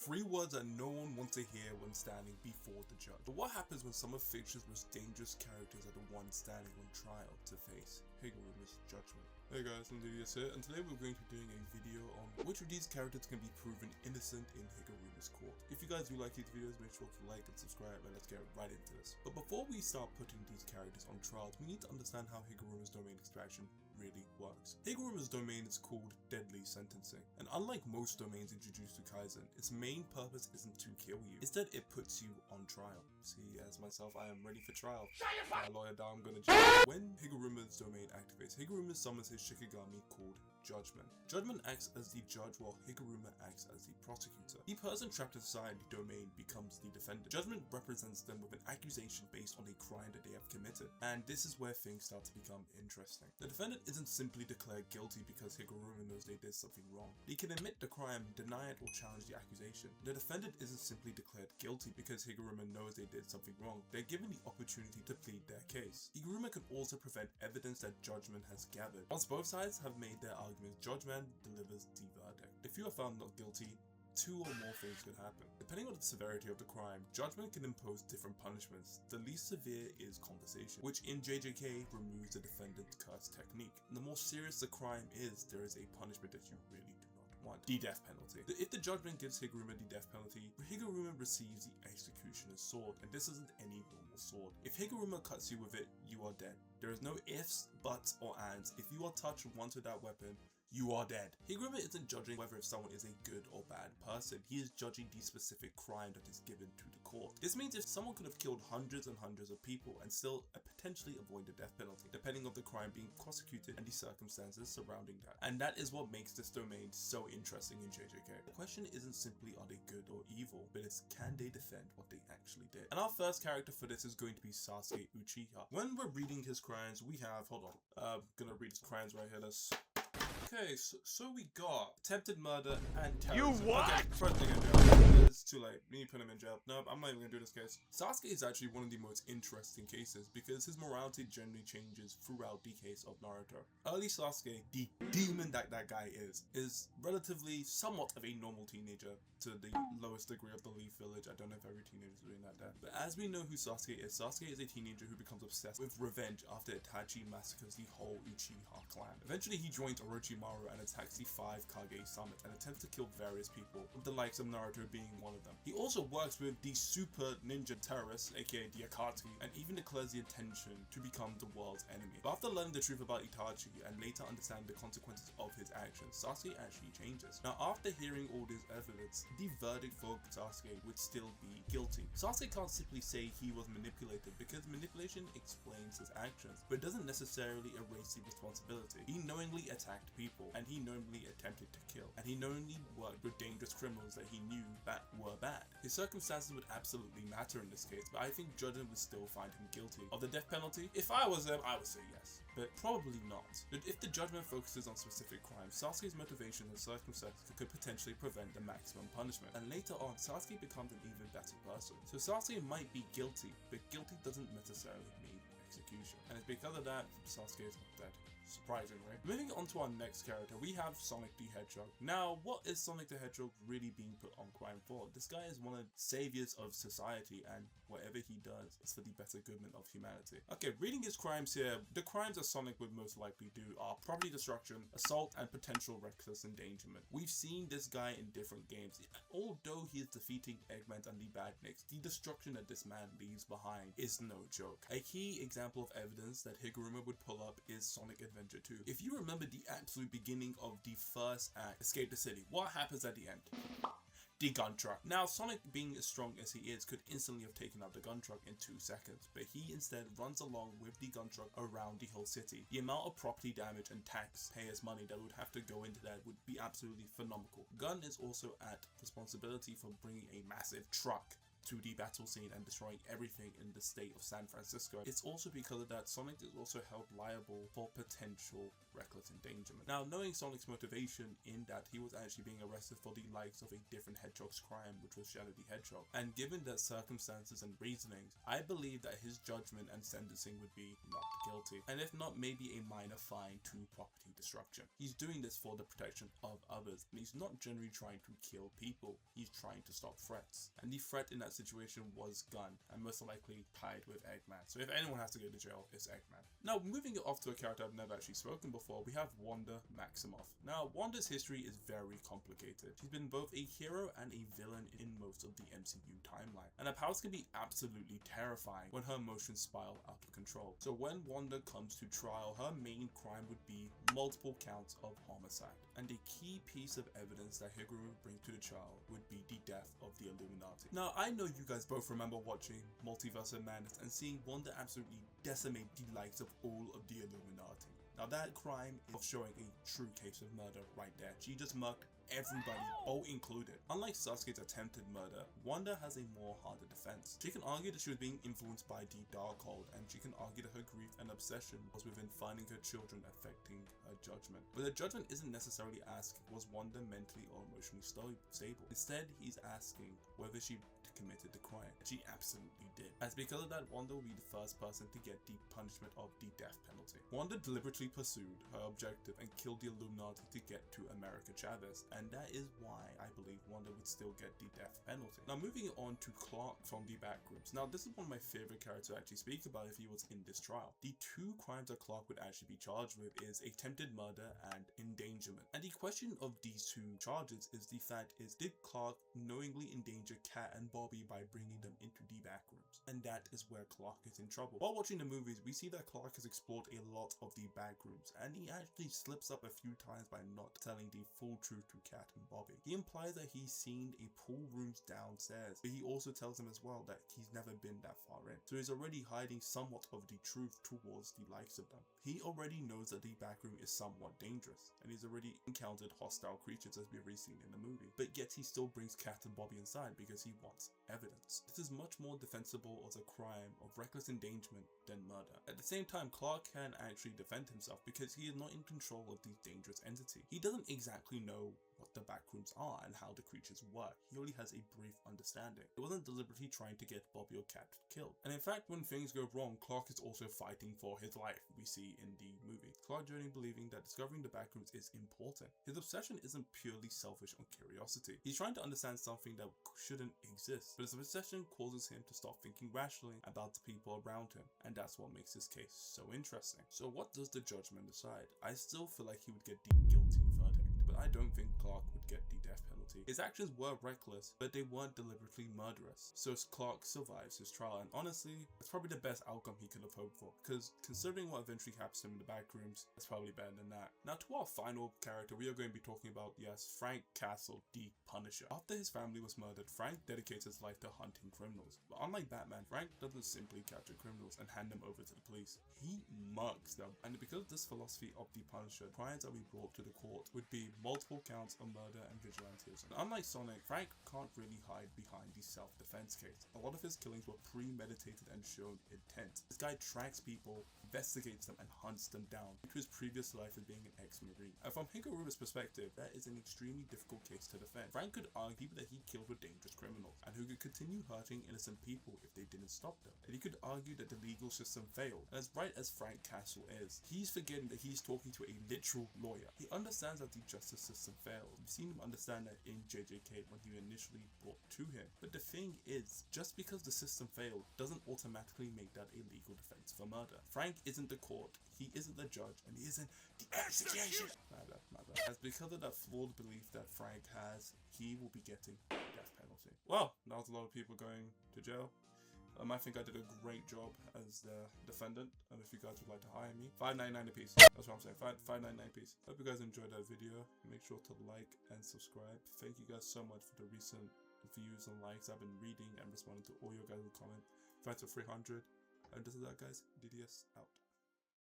3 words that no one wants to hear when standing before the judge. But what happens when some of fiction's most dangerous characters are the ones standing on trial to face Higuruma's judgment? Hey guys, DontDothatShi here, and today we're going to be doing a video on which of these characters can be proven innocent in Higuruma's court. If you guys do like these videos, make sure to like and subscribe, and let's get right into this. But before we start putting these characters on trials, we need to understand how Higuruma's domain extraction really works. Higuruma's domain is called deadly sentencing, and unlike most domains introduced to Kaizen, its main purpose isn't to kill you. Instead, it puts you on trial. See, as myself, I am ready for trial. My lawyer down, I'm gonna jail. When Higuruma's domain activates, Higuruma summons his Shikigami called Judgment. Judgment acts as the judge while Higuruma acts as the prosecutor. The person trapped inside the domain becomes the defendant. Judgment represents them with an accusation based on a crime that they have committed, and this is where things start to become interesting. The defendant isn't simply declared guilty because Higuruma knows they did something wrong. They can admit the crime, deny it, or challenge the accusation. The defendant isn't simply declared guilty because Higuruma knows they did something wrong. They're given the opportunity to plead their case. Higuruma can also prevent evidence that Judgment has gathered. Once both sides have made their arguments, Judgment delivers the verdict. If you are found not guilty, 2 or more things could happen. Depending on the severity of the crime, Judgment can impose different punishments. The least severe is conversation, which in JJK removes the defendant's curse technique. And the more serious the crime is, there is a punishment that you really do not want. The death penalty. If the Judgment gives Higuruma the death penalty, Higuruma receives the executioner's sword, and this isn't any normal sword. If Higuruma cuts you with it, you are dead. There is no ifs, buts, or ands. If you are touched once with that weapon, you are dead. Higuruma isn't judging whether if someone is a good or bad person. He is judging the specific crime that is given to the court. This means if someone could have killed hundreds and hundreds of people and still potentially avoid the death penalty, depending on the crime being prosecuted and the circumstances surrounding that. And that is what makes this domain so interesting in JJK. The question isn't simply are they good or evil, but it's can they defend what they actually did. And our first character for this is going to be Sasuke Uchiha. When we're reading his crimes, we have, hold on, I'm gonna read his crimes right here. Okay, so we got attempted murder and terrorism. You what? Okay, first thing in jail. It's too late. We need to put him in jail. No, I'm not even gonna do this case. Sasuke is actually one of the most interesting cases because his morality generally changes throughout the case of Naruto. Early Sasuke, the demon that guy is relatively somewhat of a normal teenager to the lowest degree of the Leaf Village. I don't know if every teenager is doing that there. But as we know who Sasuke is a teenager who becomes obsessed with revenge after Itachi massacres the whole Uchiha clan. Eventually he joins Orochimaru and attacks the 5 Kage summit and attempts to kill various people, with the likes of Naruto being one of them. He also works with the super ninja terrorists, aka the Akatsuki, and even declares the intention to become the world's enemy. But after learning the truth about Itachi and later understanding the consequences of his actions, Sasuke actually changes. Now after hearing all this evidence, the verdict for Sasuke would still be guilty. Sasuke can't simply say he was manipulated because manipulation explains his actions, but it doesn't necessarily erase the responsibility. He knowingly attacked people, and he knowingly attempted to kill, and he knowingly worked with dangerous criminals that he knew that were bad. His circumstances would absolutely matter in this case, but I think judgment would still find him guilty. Of the death penalty, if I was them, I would say yes, but probably not. But if the judgment focuses on specific crimes, Sasuke's motivation and circumstances could potentially prevent the maximum punishment, and later on, Sasuke becomes an even better person. So Sasuke might be guilty, but guilty doesn't necessarily mean execution, and it's because of that, Sasuke is not dead. Surprisingly. Moving on to our next character, we have Sonic the Hedgehog. Now, what is Sonic the Hedgehog really being put on crime for? This guy is one of the saviors of society, and whatever he does is for the better goodment of humanity. Okay, reading his crimes here, the crimes that Sonic would most likely do are property destruction, assault, and potential reckless endangerment. We've seen this guy in different games. Although he is defeating Eggman and the Badniks, the destruction that this man leaves behind is no joke. A key example of evidence that Higuruma would pull up is Sonic Adventure 2. If you remember the absolute beginning of the first act, Escape the City, what happens at the end? The gun truck. Now, Sonic, being as strong as he is, could instantly have taken out the gun truck in 2 seconds, but he instead runs along with the gun truck around the whole city. The amount of property damage and taxpayers' money that would have to go into that would be absolutely phenomenal. Gun is also at responsibility for bringing a massive truck to the battle scene and destroying everything in the state of San Francisco, it's also because of that Sonic is also held liable for potential reckless endangerment. Now, knowing Sonic's motivation in that he was actually being arrested for the likes of a different Hedgehog's crime, which was Shadow the Hedgehog, and given that circumstances and reasonings, I believe that his judgment and sentencing would be not guilty, and if not, maybe a minor fine to property destruction. He's doing this for the protection of others, and he's not generally trying to kill people, he's trying to stop threats. And the threat in that situation was Gun, and most likely tied with Eggman. So if anyone has to go to jail, it's Eggman. Now, moving it off to a character I've never actually spoken before, we have Wanda Maximoff. Now, Wanda's history is very complicated. She's been both a hero and a villain in most of the MCU timeline, and her powers can be absolutely terrifying when her emotions spiral out of control. So when Wanda comes to trial, her main crime would be multiple counts of homicide, and a key piece of evidence that Higuruma would bring to the trial would be the death of the Illuminati. Now, I know you guys both remember watching Multiverse of Madness and seeing Wanda absolutely decimate the likes of all of the Illuminati. Now, that crime is showing a true case of murder right there. She just murked everybody, all included. Unlike Sasuke's attempted murder, Wanda has a more harder defense. She can argue that she was being influenced by the Darkhold, and she can argue that her grief and obsession was within finding her children affecting her judgment. But the judgment isn't necessarily asking, was Wanda mentally or emotionally stable? Instead, he's asking whether she committed the crime. She absolutely did. As because of that, Wanda will be the first person to get the punishment of the death penalty. Wanda deliberately pursued her objective and killed the Illuminati to get to America Chavez, and that is why I believe Wanda would still get the death penalty. Now, moving on to Clark from the Backrooms. Now, this is one of my favorite characters to actually speak about if he was in this trial. The two crimes that Clark would actually be charged with is attempted murder and endangerment. And the question of these two charges is the fact is, did Clark knowingly endanger Kat and Bobby by bringing them into the Backrooms? And that is where Clark is in trouble. While watching the movies, we see that Clark has explored a lot of the Backrooms, and he actually slips up a few times by not telling the full truth to Kat and Bobby. He implies that he's seen a pool rooms downstairs, but he also tells them as well that he's never been that far in. So he's already hiding somewhat of the truth towards the likes of them. He already knows that the backroom is somewhat dangerous, and he's already encountered hostile creatures as we've already seen in the movie. But yet he still brings Kat and Bobby inside because he wants evidence. This is much more defensible as a crime of reckless endangerment than murder. At the same time, Clark can actually defend himself because he is not in control of these dangerous entities. He doesn't exactly know what the backrooms are and how the creatures work. He only has a brief understanding. He wasn't deliberately trying to get Bobby or Kat killed. And in fact, when things go wrong, Clark is also fighting for his life, we see in the movie. Clark journeying believing that discovering the backrooms is important. His obsession isn't purely selfish or curiosity. He's trying to understand something that shouldn't exist, but his obsession causes him to start thinking rationally about the people around him, and that's what makes this case so interesting. So what does the judgment decide? I still feel like he would get the guilty verdict, but I don't think Clark would get the death penalty. His actions were reckless, but they weren't deliberately murderous. So Clark survives his trial, and honestly, it's probably the best outcome he could have hoped for, because considering what eventually happens to him in the backrooms, it's probably better than that. Now, to our final character, we are going to be talking about, yes, Frank Castle, the Punisher. After his family was murdered, Frank dedicates his life to hunting criminals. But unlike Batman, Frank doesn't simply capture criminals and hand them over to the police. He murks them. And because of this philosophy of the Punisher, crimes that we brought to the court would be multiple counts of murder and vigilantism. And unlike Sonic, Frank can't really hide behind the self-defense case. A lot of his killings were premeditated and shown intent. This guy tracks people, investigates them, and hunts them down into his previous life as being an ex-Marine. And from Higuruma's perspective, that is an extremely difficult case to defend. Frank could argue that he killed with dangerous criminals, and who could continue hurting innocent people if they didn't stop them. And he could argue that the legal system failed. And as bright as Frank Castle is, he's forgetting that he's talking to a literal lawyer. He understands that the justice system failed. We've seen him understand that in JJK when he initially brought to him. But the thing is, just because the system failed doesn't automatically make that a legal defense for murder. Frank isn't the court, he isn't the judge, and he isn't the execution. My bad. As because of that flawed belief that Frank has, he will be getting the death penalty. Well, that was a lot of people going to jail. I think I did a great job as the defendant, and if you guys would like to hire me, $5.99 a piece. That's what I'm saying, $5.99 a piece. Hope you guys enjoyed that video. Make sure to like and subscribe. Thank you guys so much for the recent views and likes. I've been reading and responding to all your guys' comments. Thanks for 300. And this is that, guys. DDS out.